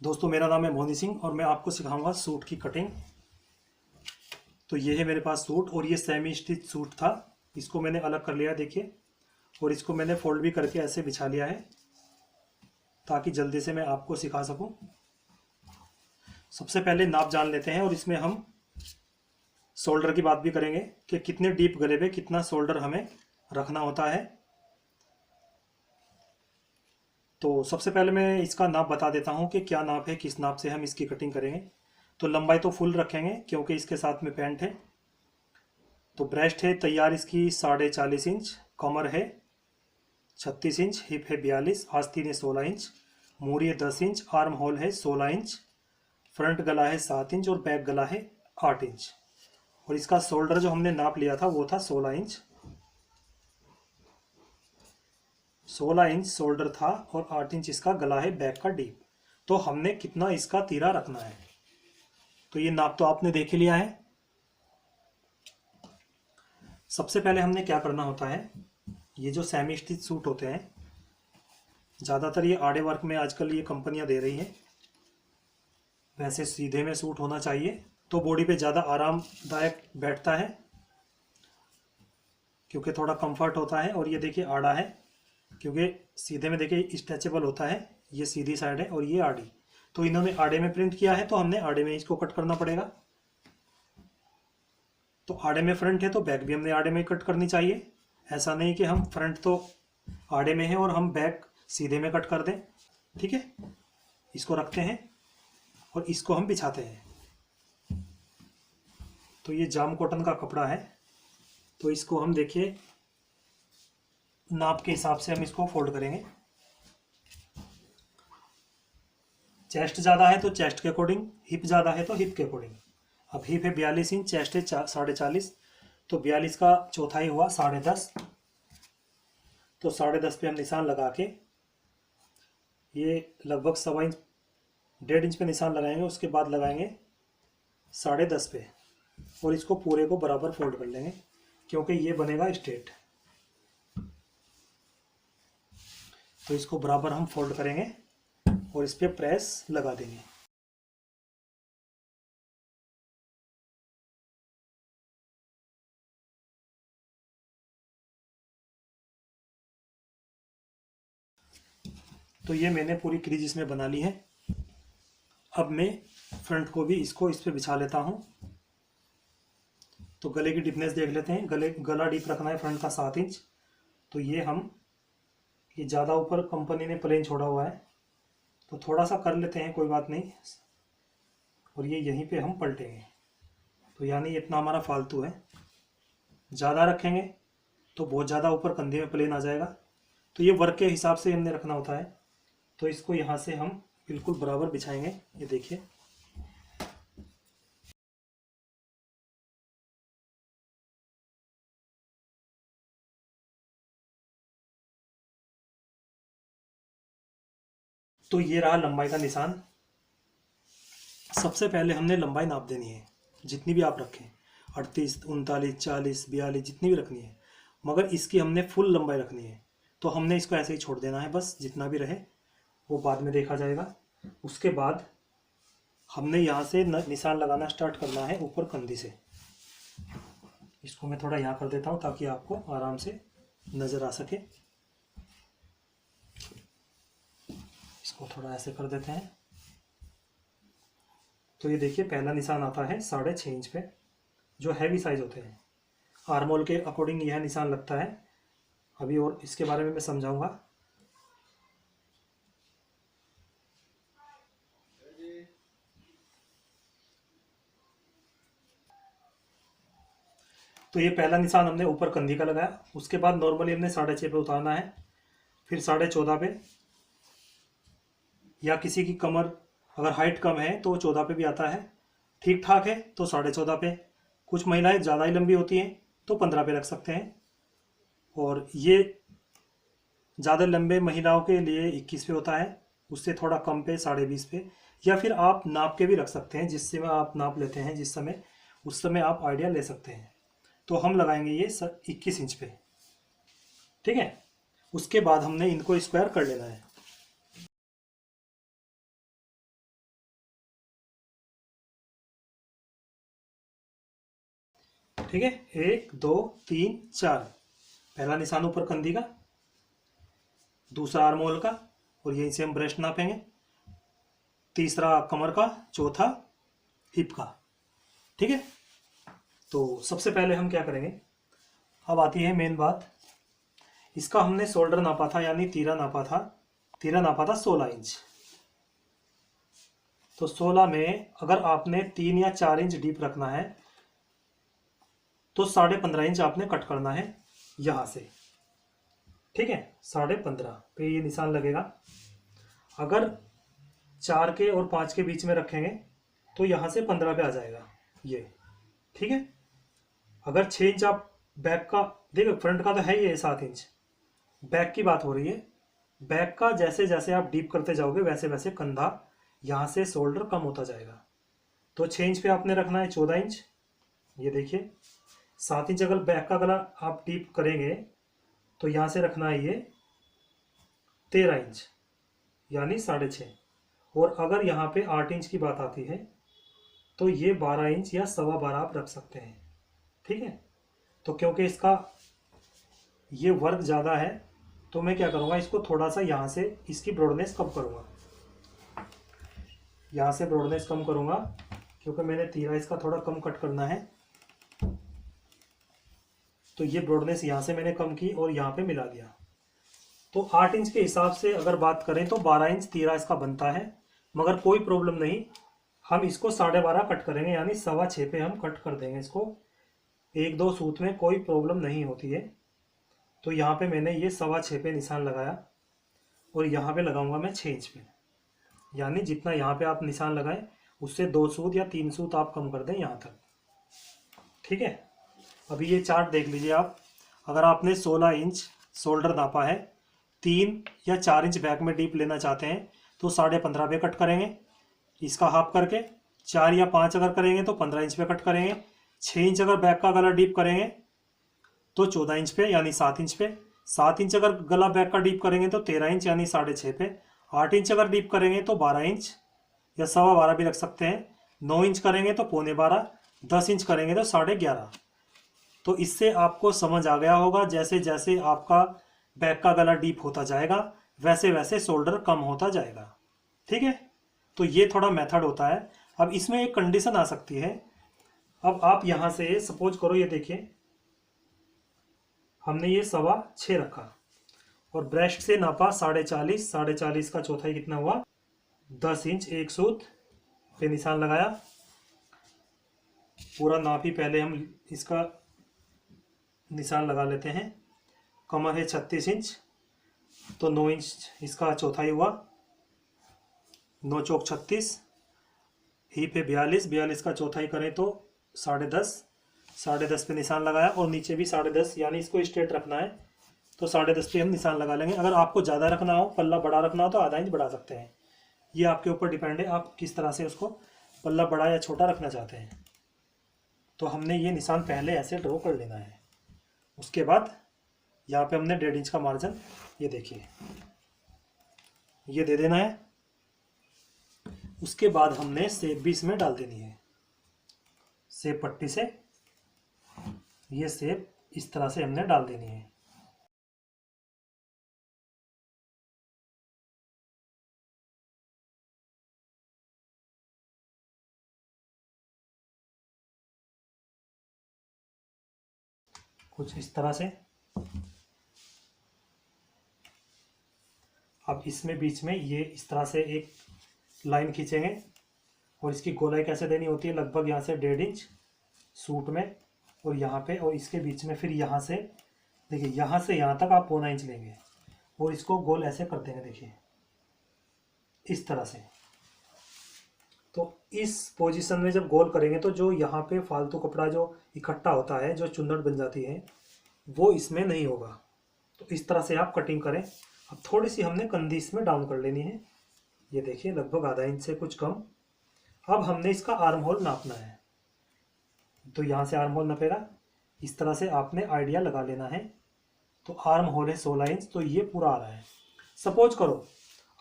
दोस्तों, मेरा नाम है मोहनी सिंह और मैं आपको सिखाऊंगा सूट की कटिंग। तो ये है मेरे पास सूट और ये सेमी स्टिच सूट था। इसको मैंने अलग कर लिया, देखिए, और इसको मैंने फोल्ड भी करके ऐसे बिछा लिया है ताकि जल्दी से मैं आपको सिखा सकूं। सबसे पहले नाप जान लेते हैं और इसमें हम शोल्डर की बात भी करेंगे कि कितने डीप गले पे कितना शोल्डर हमें रखना होता है। तो सबसे पहले मैं इसका नाप बता देता हूँ कि क्या नाप है, किस नाप से हम इसकी कटिंग करेंगे। तो लंबाई तो फुल रखेंगे क्योंकि इसके साथ में पैंट है। तो ब्रेस्ट है तैयार इसकी 40.5 इंच, कमर है 36 इंच, हिप है 42, आस्तीन है 16 इंच, मूरी है 10 इंच, आर्म होल है 16 इंच, फ्रंट गला है 7 इंच और बैक गला है 8 इंच। और इसका शोल्डर जो हमने नाप लिया था वो था 16 इंच। 16 इंच शोल्डर था और 8 इंच इसका गला है बैक का डीप। तो हमने कितना इसका तीरा रखना है, तो ये नाप तो आपने देख ही लिया है। सबसे पहले हमने क्या करना होता है, ये जो सेमी स्टिच सूट होते हैं, ज़्यादातर ये आड़े वर्क में आजकल ये कंपनियां दे रही हैं। वैसे सीधे में सूट होना चाहिए तो बॉडी पे ज़्यादा आरामदायक बैठता है क्योंकि थोड़ा कंफर्ट होता है। और ये देखिए आड़ा है क्योंकि सीधे में देखिए स्ट्रेचेबल होता है, ये सीधी साइड है और ये आड़ी। तो इन्होंने आड़े में प्रिंट किया है तो हमने आड़े में इसको कट करना पड़ेगा। तो आड़े में फ्रंट है तो बैक भी हमने आड़े में कट करनी चाहिए। ऐसा नहीं कि हम फ्रंट तो आड़े में है और हम बैक सीधे में कट कर दें। ठीक है, इसको रखते हैं और इसको हम बिछाते हैं। तो ये जाम कॉटन का कपड़ा है, तो इसको हम देखिए नाप के हिसाब से हम इसको फोल्ड करेंगे। चेस्ट ज़्यादा है तो चेस्ट के अकॉर्डिंग, हिप ज़्यादा है तो हिप के अकॉर्डिंग। अब हिप है 42 इंच, चेस्ट है 40.5, तो 42 का चौथाई हुआ 10.5। तो 10.5 पे हम निशान लगा के ये लगभग 1.25 इंच, 1.5 इंच पे निशान लगाएंगे। उसके बाद लगाएंगे 10.5 पे और इसको पूरे को बराबर फोल्ड कर लेंगे क्योंकि ये बनेगा स्ट्रेट। तो इसको बराबर हम फोल्ड करेंगे और इस पर प्रेस लगा देंगे। तो ये मैंने पूरी क्रीज इसमें बना ली है। अब मैं फ्रंट को भी इसको इस पे बिछा लेता हूँ। तो गले की डीपनेस देख लेते हैं। गला डीप रखना है फ्रंट का 7 इंच। तो ये ज़्यादा ऊपर कंपनी ने प्लेन छोड़ा हुआ है तो थोड़ा सा कर लेते हैं, कोई बात नहीं। और ये यहीं पे हम पलटेंगे, तो यानी इतना हमारा फालतू है। ज़्यादा रखेंगे तो बहुत ज़्यादा ऊपर कंधे में प्लेन आ जाएगा। तो ये वर्क के हिसाब से हमने रखना होता है। तो इसको यहाँ से हम बिल्कुल बराबर बिछाएंगे, ये देखिए। तो ये रहा लंबाई का निशान। सबसे पहले हमने लंबाई नाप देनी है, जितनी भी आप रखें, 38, 39, 40, 42, जितनी भी रखनी है, मगर इसकी हमने फुल लंबाई रखनी है। तो हमने इसको ऐसे ही छोड़ देना है, बस जितना भी रहे वो बाद में देखा जाएगा। उसके बाद हमने यहाँ से निशान लगाना स्टार्ट करना है ऊपर कंधी से। इसको मैं थोड़ा यहाँ कर देता हूँ ताकि आपको आराम से नज़र आ सके। इसको थोड़ा ऐसे कर देते हैं। तो ये देखिए पहला निशान आता है 6.5 इंच पे, जो हैवी साइज होते हैं। आर्मोल के अकॉर्डिंग यह निशान लगता है। अभी और इसके बारे में मैं समझाऊंगा। तो ये पहला निशान हमने ऊपर कंधी का लगाया। उसके बाद नॉर्मली हमने 6.5 पे उतारना है, फिर 14.5 पे, या किसी की कमर अगर हाइट कम है तो 14 पे भी आता है। ठीक ठाक है तो 14.5 पे। कुछ महिलाएं ज़्यादा ही लंबी होती हैं तो 15 पे रख सकते हैं। और ये ज़्यादा लंबे महिलाओं के लिए 21 पे होता है, उससे थोड़ा कम पे 20.5 पे। या फिर आप नाप के भी रख सकते हैं, जिस समय आप नाप लेते हैं जिस समय, उस समय आप आइडिया ले सकते हैं। तो हम लगाएंगे ये 21 इंच पे। ठीक है, उसके बाद हमने इनको स्क्वायर कर लेना है। ठीक है, 1 2 3 4। पहला निशान ऊपर कंधी का, दूसरा आर्म होल का, और यहीं से हम ब्रेस्ट नापेंगे। तीसरा कमर का, चौथा हिप का। ठीक है, तो सबसे पहले हम क्या करेंगे, अब आती है मेन बात। इसका हमने शोल्डर नापा था, यानी तीरा नापा था। तीरा नापा था 16 इंच। तो 16 में अगर आपने 3 या 4 इंच डीप रखना है तो 15.5 इंच आपने कट करना है यहां से। ठीक है, 15.5 पे ये निशान लगेगा। अगर 4 के और 5 के बीच में रखेंगे तो यहां से 15 पे आ जाएगा ये। ठीक है, अगर 6 इंच आप बैक का, देखो फ्रंट का तो है ये 7 इंच, बैक की बात हो रही है। बैक का जैसे जैसे आप डीप करते जाओगे वैसे वैसे कंधा यहाँ से शोल्डर कम होता जाएगा। तो 6 इंच पे आपने रखना है 14 इंच, ये देखिए। 7 इंच अगर बैक का गला आप डीप करेंगे तो यहाँ से रखना है ये 13 इंच, यानी 6.5। और अगर यहाँ पे 8 इंच की बात आती है तो ये 12 इंच या 12.25 आप रख सकते हैं। ठीक है, तो क्योंकि इसका ये वर्क ज़्यादा है तो मैं क्या करूँगा, इसको थोड़ा सा यहाँ से इसकी ब्रॉडनेस कम करूँगा। यहाँ से ब्रॉडनेस कम करूँगा क्योंकि मैंने तीरा इसका थोड़ा कम कट करना है। तो ये ब्रॉडनेस यहाँ से मैंने कम की और यहाँ पे मिला दिया। तो 8 इंच के हिसाब से अगर बात करें तो 12 इंच तीरा इसका बनता है, मगर कोई प्रॉब्लम नहीं। हम इसको 12.5 कट करेंगे, यानी 6.25 पे हम कट कर देंगे इसको। 1-2 सूत में कोई प्रॉब्लम नहीं होती है। तो यहाँ पे मैंने ये 6.25 पे निशान लगाया और यहाँ पे लगाऊंगा मैं 6 इंच पे, यानी जितना यहाँ पे आप निशान लगाएं उससे 2 सूत या 3 सूत आप कम कर दें यहाँ तक। ठीक है, अभी ये चार्ट देख लीजिए आप। अगर आपने 16 इंच शोल्डर नापा है, 3 या 4 इंच बैक में डीप लेना चाहते हैं तो 15.5 पे कट करेंगे इसका हाफ करके। 4 या 5 अगर करेंगे तो 15 इंच पे कट करेंगे। 6 इंच अगर बैक का गला डीप करेंगे तो 14 इंच पे, यानी 7 इंच पे। 7 इंच अगर गला बैक का डीप करेंगे तो 13 इंच, यानी 6.5 पे। 8 इंच अगर डीप करेंगे तो 12 इंच या 12.25 भी रख सकते हैं। 9 इंच करेंगे तो 11.25। 10 इंच करेंगे तो 11.5। तो इससे आपको समझ आ गया होगा, जैसे जैसे आपका बैक का गला डीप होता जाएगा वैसे वैसे शोल्डर कम होता जाएगा। ठीक है, तो ये थोड़ा मेथड होता है। अब इसमें एक कंडीशन आ सकती है। अब आप यहां से सपोज करो, ये देखिए हमने ये 6.25 रखा और ब्रेस्ट से नापा 40.5। 40.5 का चौथाई कितना हुआ, 10 इंच। एक सूत पे निशान लगाया, पूरा नाप ही पहले हम इसका निशान लगा लेते हैं। कमर है 36 इंच, तो 9 इंच इसका चौथाई हुआ, 9 चौक 36। हिप है 42, 42 का चौथाई करें तो 10.5। 10.5 पे निशान लगाया और नीचे भी 10.5, यानी इसको स्ट्रेट रखना है तो 10.5 पे हम निशान लगा लेंगे। अगर आपको ज़्यादा रखना हो, पल्ला बड़ा रखना हो तो आधा इंच बढ़ा सकते हैं। ये आपके ऊपर डिपेंड है, आप किस तरह से उसको पल्ला बड़ा या छोटा रखना चाहते हैं। तो हमने ये निशान पहले ऐसे ड्रॉ कर लेना है। उसके बाद यहाँ पे हमने 1.5 इंच का मार्जिन, ये देखिए, ये दे देना है। उसके बाद हमने सेप भी इसमें डाल देनी है। सेप पट्टी से ये सेप इस तरह से हमने डाल देनी है। कुछ इस तरह से। अब इसमें बीच में ये इस तरह से एक लाइन खींचेंगे और इसकी गोलाई कैसे देनी होती है, लगभग यहाँ से 1.5 इंच सूट में, और यहाँ पे और इसके बीच में। फिर यहाँ से देखिए, यहाँ से यहाँ तक आप 0.25 इंच लेंगे और इसको गोल ऐसे कर देंगे, देखिए इस तरह से। तो इस पोजीशन में जब गोल करेंगे तो जो यहाँ पे फालतू कपड़ा जो इकट्ठा होता है, जो चुन्नट बन जाती है, वो इसमें नहीं होगा। तो इस तरह से आप कटिंग करें। अब थोड़ी सी हमने कंधी इसमें डाउन कर लेनी है, ये देखिए लगभग आधा इंच से कुछ कम। अब हमने इसका आर्म होल नापना है, तो यहाँ से आर्म होल नापेगा। इस तरह से आपने आइडिया लगा लेना है। तो आर्म होल है 16 इंच, तो ये पूरा आ रहा है। सपोज करो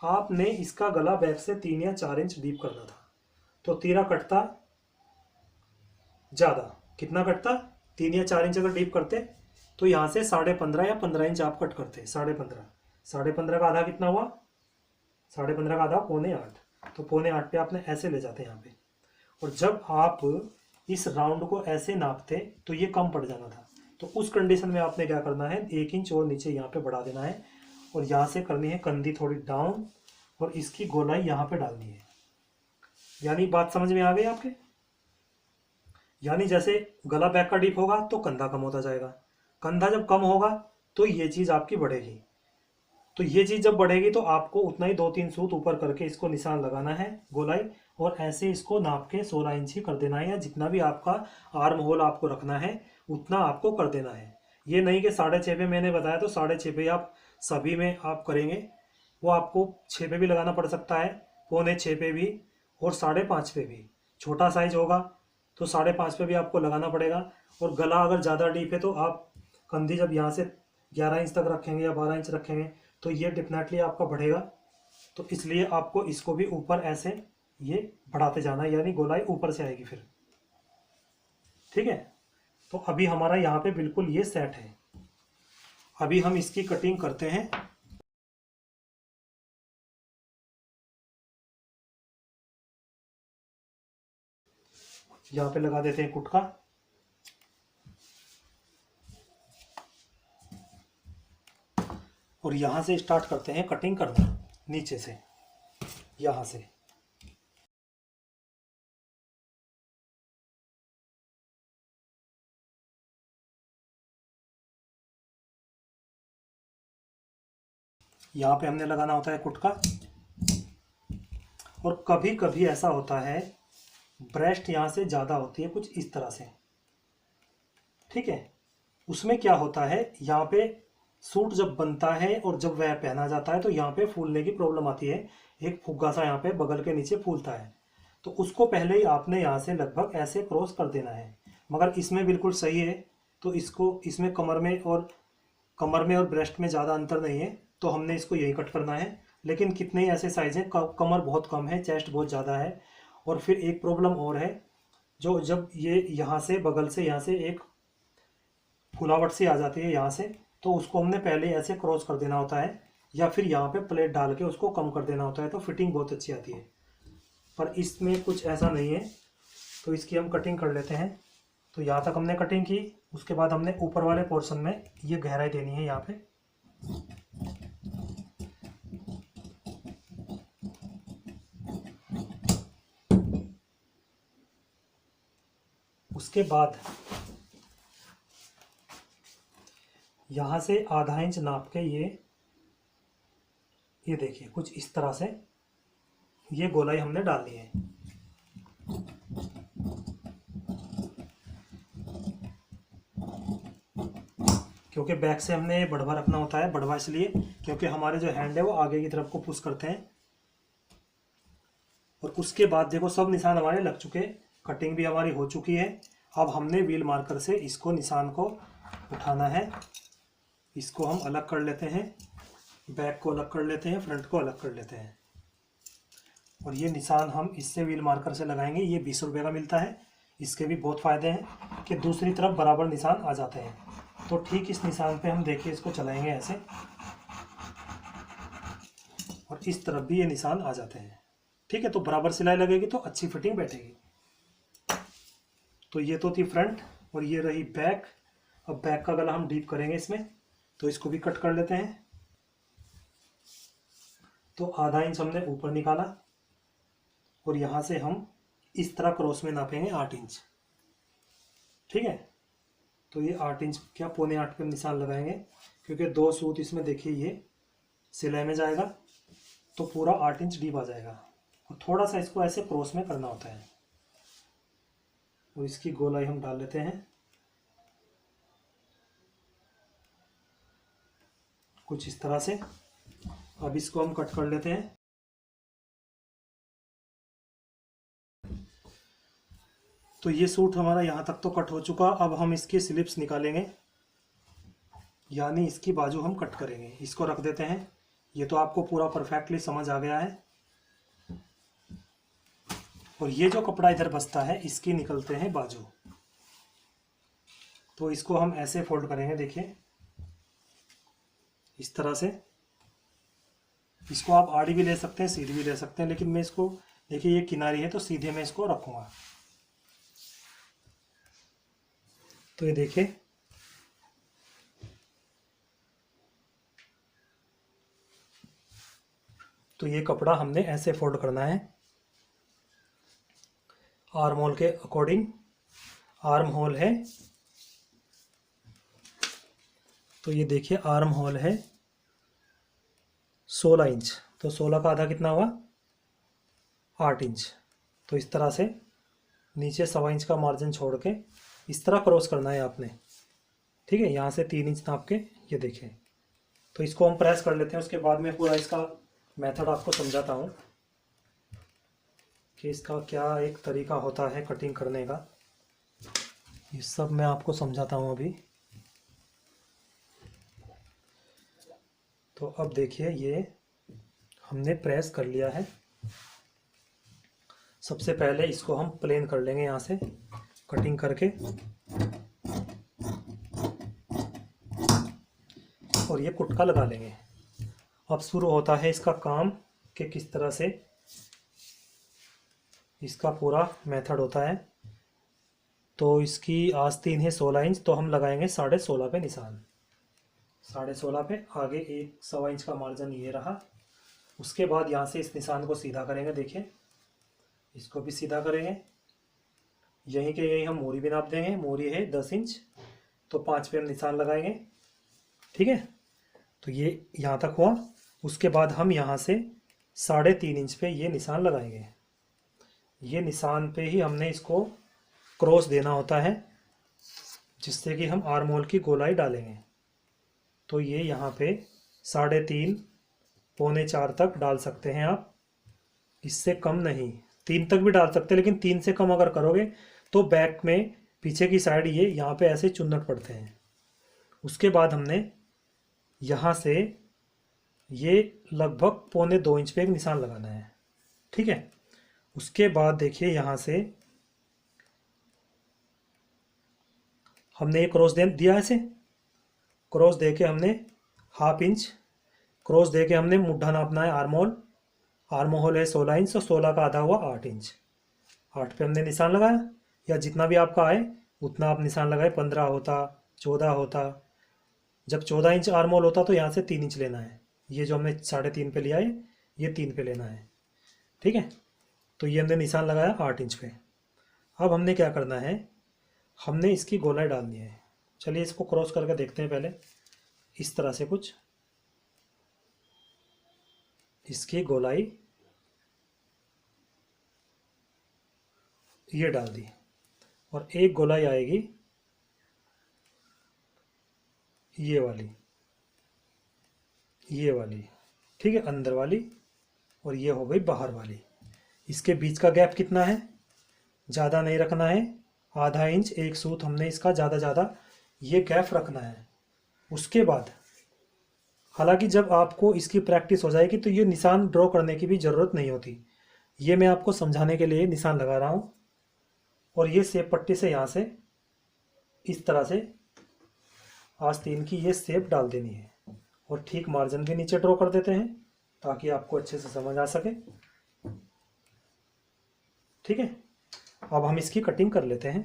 आपने इसका गला बैक से 3 या 4 इंच डीप करना था, तो तीरा कटता ज़्यादा। कितना कटता, 3 या 4 इंच अगर डीप करते तो यहाँ से 15.5 या 15 इंच आप कट करते। 15.5, 15.5 का आधा कितना हुआ? 15.5 का आधा 7.25, तो 7.25 पे आपने ऐसे ले जाते हैं यहाँ पे। और जब आप इस राउंड को ऐसे नापते तो ये कम पड़ जाना था, तो उस कंडीशन में आपने क्या करना है, 1 इंच और नीचे यहाँ पे बढ़ा देना है और यहाँ से करनी है कंधी थोड़ी डाउन और इसकी गोलाई यहाँ पे डालनी है। यानी बात समझ में आ गई आपके? यानी जैसे गला बैक का डीप होगा तो कंधा कम होता जाएगा, कंधा जब कम होगा तो ये चीज़ आपकी बढ़ेगी, तो ये चीज़ जब बढ़ेगी तो आपको उतना ही 2-3 सूत ऊपर करके इसको निशान लगाना है गोलाई, और ऐसे इसको नाप के 16 इंच ही कर देना है, या जितना भी आपका आर्म होल आपको रखना है उतना आपको कर देना है। ये नहीं कि 6.5 पे मैंने बताया तो 6.5 पे आप सभी में आप करेंगे, वो आपको 6 पे भी लगाना पड़ सकता है, 6.25 पे भी, और 5.5 पे भी। छोटा साइज होगा तो 5.5 पे भी आपको लगाना पड़ेगा। और गला अगर ज़्यादा डीप है तो आप कंधी जब यहाँ से 11 इंच तक रखेंगे या 12 इंच रखेंगे तो ये डेफिनेटली आपका बढ़ेगा, तो इसलिए आपको इसको भी ऊपर ऐसे ये बढ़ाते जाना है, यानी गोलाई ऊपर से आएगी फिर। ठीक है, तो अभी हमारा यहाँ पे बिल्कुल ये सेट है। अभी हम इसकी कटिंग करते हैं। यहाँ पे लगा देते हैं कुटका, और यहाँ से स्टार्ट करते हैं कटिंग करना, नीचे से, यहाँ से। यहाँ पे हमने लगाना होता है कुटका, और कभी कभी ऐसा होता है ब्रेस्ट यहाँ से ज़्यादा होती है कुछ इस तरह से। ठीक है, उसमें क्या होता है, यहाँ पे सूट जब बनता है और जब वह पहना जाता है तो यहाँ पे फूलने की प्रॉब्लम आती है, एक फुग्गा सा यहाँ पे बगल के नीचे फूलता है, तो उसको पहले ही आपने यहाँ से लगभग ऐसे क्रॉस कर देना है। मगर इसमें बिल्कुल सही है, तो इसको इसमें कमर में और ब्रेस्ट में ज़्यादा अंतर नहीं है, तो हमने इसको यही कट करना है। लेकिन कितने ऐसे साइज हैं, कमर बहुत कम है, चेस्ट बहुत ज़्यादा है। और फिर एक प्रॉब्लम और है, जो जब ये यहाँ से बगल से यहाँ से एक फुलावट सी आ जाती है यहाँ से, तो उसको हमने पहले ऐसे क्रॉस कर देना होता है, या फिर यहाँ पे प्लेट डाल के उसको कम कर देना होता है, तो फिटिंग बहुत अच्छी आती है। पर इसमें कुछ ऐसा नहीं है, तो इसकी हम कटिंग कर लेते हैं। तो यहाँ तक हमने कटिंग की, उसके बाद हमने ऊपर वाले पोर्शन में ये गहराई देनी है यहाँ पे। उसके बाद यहाँ से आधा इंच नाप के ये देखिए कुछ इस तरह से ये गोलाई हमने डालनी है। क्योंकि बैक से हमने बढ़वा रखना होता है, बढ़वा इसलिए क्योंकि हमारे जो हैंड है वो आगे की तरफ को पुश करते हैं। और उसके बाद देखो सब निशान हमारे लग चुके, कटिंग भी हमारी हो चुकी है। अब हमने व्हील मार्कर से इसको निशान को उठाना है, इसको हम अलग कर लेते हैं, बैक को अलग कर लेते हैं, फ्रंट को अलग कर लेते हैं। और ये निशान हम इससे व्हील मार्कर से लगाएंगे, ये 20 रुपये का मिलता है। इसके भी बहुत फ़ायदे हैं कि दूसरी तरफ बराबर निशान आ जाते हैं। तो ठीक इस निशान पे हम देखिए इसको चलाएंगे ऐसे, और इस तरफ भी ये निशान आ जाते हैं। ठीक है, तो बराबर सिलाई लगेगी तो अच्छी फिटिंग बैठेगी। तो ये तो थी फ्रंट और ये रही बैक। अब बैक का गला हम डीप करेंगे इसमें, तो इसको भी कट कर लेते हैं। तो आधा इंच हमने ऊपर निकाला और यहाँ से हम इस तरह क्रॉस में नापेंगे 8 इंच। ठीक है, तो ये 8 इंच क्या 7.25 पे निशान लगाएंगे, क्योंकि 2 सूत इसमें देखिए ये सिलाई में जाएगा, तो पूरा 8 इंच डीप आ जाएगा। और थोड़ा सा इसको ऐसे क्रॉस में करना होता है। और इसकी गोलाई हम डाल लेते हैं कुछ इस तरह से। अब इसको हम कट कर लेते हैं। तो ये सूट हमारा यहाँ तक तो कट हो चुका। अब हम इसकी स्लिप्स निकालेंगे, यानी इसकी बाजू हम कट करेंगे। इसको रख देते हैं। ये तो आपको पूरा परफेक्टली समझ आ गया है। और ये जो कपड़ा इधर बचता है इसकी निकलते हैं बाजू। तो इसको हम ऐसे फोल्ड करेंगे, देखिए इस तरह से। इसको आप आड़ी भी ले सकते हैं, सीधी भी ले सकते हैं, लेकिन मैं इसको, देखिए ये किनारी है तो सीधे मैं इसको रखूँगा। तो ये देखिए, तो ये कपड़ा हमने ऐसे फोल्ड करना है आर्म होल के अकॉर्डिंग। आर्म होल है, तो ये देखिए आर्म होल है 16 इंच, तो 16 का आधा कितना हुआ, 8 इंच। तो इस तरह से नीचे 1.25 इंच का मार्जिन छोड़ के इस तरह क्रॉस करना है आपने, ठीक है। यहाँ से 3 इंच नाप के, ये देखिए। तो इसको हम प्रेस कर लेते हैं, उसके बाद में पूरा इसका मेथड आपको समझाता हूँ कि इसका क्या एक तरीका होता है कटिंग करने का। ये सब मैं आपको समझाता हूँ अभी। तो अब देखिए ये हमने प्रेस कर लिया है। सबसे पहले इसको हम प्लेन कर लेंगे यहाँ से कटिंग करके, और ये कुटका लगा लेंगे। अब शुरू होता है इसका काम कि किस तरह से इसका पूरा मेथड होता है। तो इसकी आस्तीन है 16 इंच, तो हम लगाएंगे 16.5 पे निशान। 16.5 पे आगे एक 1.25 इंच का मार्जिन ये रहा। उसके बाद यहाँ से इस निशान को सीधा करेंगे, देखिए इसको भी सीधा करेंगे। यहीं के यहीं हम मोरी भी नाप देंगे। मोरी है 10 इंच, तो 5 पे हम निशान लगाएंगे, ठीक है। तो ये यहाँ तक हुआ। उसके बाद हम यहाँ से 3.5 इंच पे ये निशान लगाएंगे। ये निशान पे ही हमने इसको क्रॉस देना होता है, जिससे कि हम आर्म होल की गोलाई डालेंगे। तो ये यहाँ पे 3.5 पौने 4 तक डाल सकते हैं आप, इससे कम नहीं। 3 तक भी डाल सकते हैं, लेकिन 3 से कम अगर करोगे तो बैक में पीछे की साइड ये यहाँ पे ऐसे चुन्नट पड़ते हैं। उसके बाद हमने यहाँ से ये लगभग पौने 2 इंच पे एक निशान लगाना है, ठीक है। उसके बाद देखिए यहाँ से हमने ये क्रॉस दे दिया, ऐसे क्रॉस दे के हमने 1/2 इंच क्रॉस दे के हमने मुड्ढा नापना है आर्म होल। आर्म होल है 16 इंच, तो 16 का आधा हुआ 8 इंच। 8 पे हमने निशान लगाया, या जितना भी आपका आए उतना आप निशान लगाए। 15 होता, 14 होता। जब 14 इंच आर्म होल होता तो यहाँ से 3 इंच लेना है। ये जो हमने 3.5 पे लिया है, ये 3 पे लेना है, ठीक है। तो ये हमने निशान लगाया 8 इंच पे। अब हमने क्या करना है, हमने इसकी गोलाई डालनी है। चलिए इसको क्रॉस करके देखते हैं पहले। इस तरह से कुछ इसकी गोलाई ये डाल दी, और एक गोलाई आएगी ये वाली, ये वाली, ठीक है, अंदर वाली। और ये हो गई बाहर वाली। इसके बीच का गैप कितना है, ज़्यादा नहीं रखना है। 1/2 इंच, एक सूत हमने इसका ज़्यादा ये गैप रखना है। उसके बाद हालांकि जब आपको इसकी प्रैक्टिस हो जाएगी तो ये निशान ड्रॉ करने की भी ज़रूरत नहीं होती। ये मैं आपको समझाने के लिए निशान लगा रहा हूँ। और ये सेप पट्टी से यहाँ से इस तरह से आस्तीन की ये सेप डाल देनी है, और ठीक मार्जिन के नीचे ड्रॉ कर देते हैं ताकि आपको अच्छे से समझ आ सके, ठीक है। अब हम इसकी कटिंग कर लेते हैं।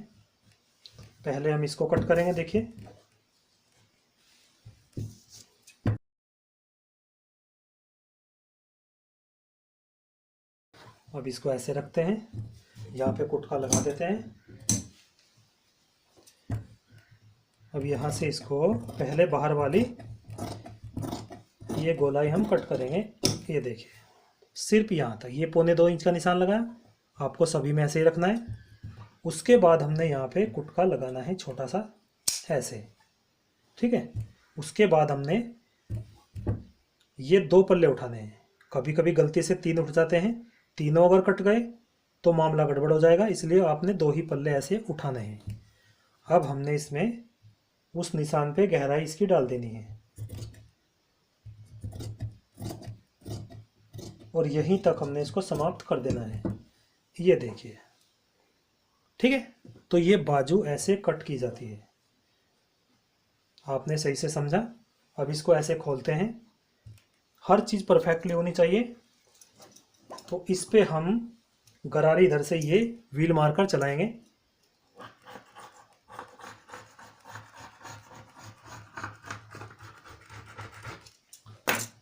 पहले हम इसको कट करेंगे, देखिए अब इसको ऐसे रखते हैं, यहाँ पे कुटका लगा देते हैं। अब यहाँ से इसको पहले बाहर वाली ये गोलाई हम कट करेंगे। ये देखिए सिर्फ यहाँ तक, ये पौने 2 इंच का निशान लगाया। आपको सभी में ऐसे ही रखना है। उसके बाद हमने यहाँ पे कुटका लगाना है छोटा सा ऐसे, ठीक है। उसके बाद हमने ये 2 पल्ले उठाने हैं। कभी कभी गलती से 3 उठ जाते हैं, तीनों अगर कट गए तो मामला गड़बड़ हो जाएगा, इसलिए आपने 2 ही पल्ले ऐसे उठाने हैं। अब हमने इसमें उस निशान पे गहराई इसकी डाल देनी है, और यहीं तक हमने इसको समाप्त कर देना है। ये देखिए, ठीक है। तो ये बाजू ऐसे कट की जाती है। आपने सही से समझा। अब इसको ऐसे खोलते हैं, हर चीज़ परफेक्टली होनी चाहिए। तो इस पे हम गरारी इधर से ये व्हील मारकर चलाएंगे।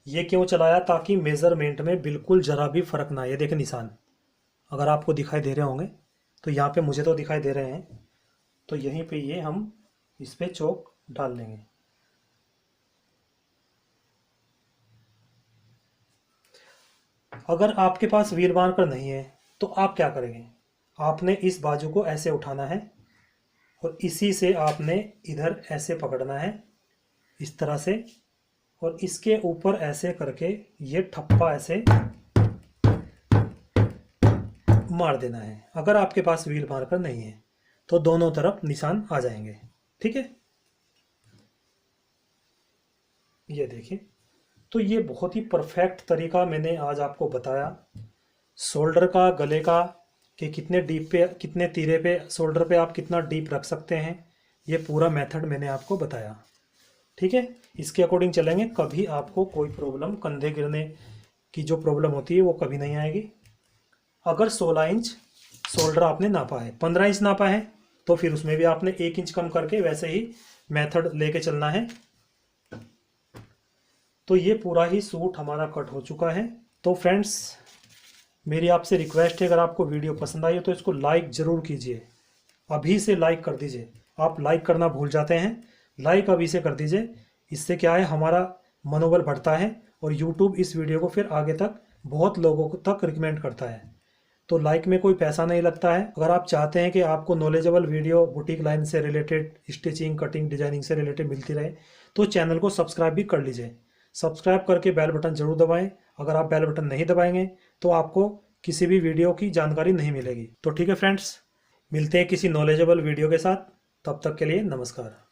ये क्यों चलाया? ताकि मेजरमेंट में बिल्कुल जरा भी फर्क ना आए। देखें निशान, अगर आपको दिखाई दे रहे होंगे तो यहाँ पे मुझे तो दिखाई दे रहे हैं। तो यहीं पे ये हम इस पे चौक डाल लेंगे। अगर आपके पास व्हील मार्कर नहीं है तो आप क्या करेंगे? आपने इस बाजू को ऐसे उठाना है और इसी से आपने इधर ऐसे पकड़ना है, इस तरह से, और इसके ऊपर ऐसे करके ये ठप्पा ऐसे मार देना है। अगर आपके पास व्हील मार्कर नहीं है तो दोनों तरफ निशान आ जाएंगे। ठीक है, ये देखिए। तो ये बहुत ही परफेक्ट तरीका मैंने आज आपको बताया शोल्डर का, गले का, कि कितने डीप पे, कितने तीरे पे, शोल्डर पे आप कितना डीप रख सकते हैं। ये पूरा मेथड मैंने आपको बताया। ठीक है, इसके अकॉर्डिंग चलेंगे, कभी आपको कोई प्रॉब्लम, कंधे गिरने की जो प्रॉब्लम होती है वो कभी नहीं आएगी। अगर 16 इंच शोल्डर आपने नापा है, 15 इंच नापा है, तो फिर उसमें भी आपने 1 इंच कम करके वैसे ही मेथड लेके चलना है। तो ये पूरा ही सूट हमारा कट हो चुका है। तो फ्रेंड्स, मेरी आपसे रिक्वेस्ट है, अगर आपको वीडियो पसंद आई हो तो इसको लाइक ज़रूर कीजिए। अभी से लाइक कर दीजिए। आप लाइक करना भूल जाते हैं, लाइक अभी से कर दीजिए। इससे क्या है, हमारा मनोबल बढ़ता है और यूट्यूब इस वीडियो को फिर आगे तक बहुत लोगों तक रिकमेंड करता है। तो लाइक में कोई पैसा नहीं लगता है। अगर आप चाहते हैं कि आपको नॉलेजेबल वीडियो बुटीक लाइन से रिलेटेड, स्टिचिंग, कटिंग, डिजाइनिंग से रिलेटेड मिलती रहे, तो चैनल को सब्सक्राइब भी कर लीजिए। सब्सक्राइब करके बेल बटन जरूर दबाएं। अगर आप बेल बटन नहीं दबाएंगे तो आपको किसी भी वीडियो की जानकारी नहीं मिलेगी। तो ठीक है फ्रेंड्स, मिलते हैं किसी नॉलेजेबल वीडियो के साथ। तब तक के लिए नमस्कार।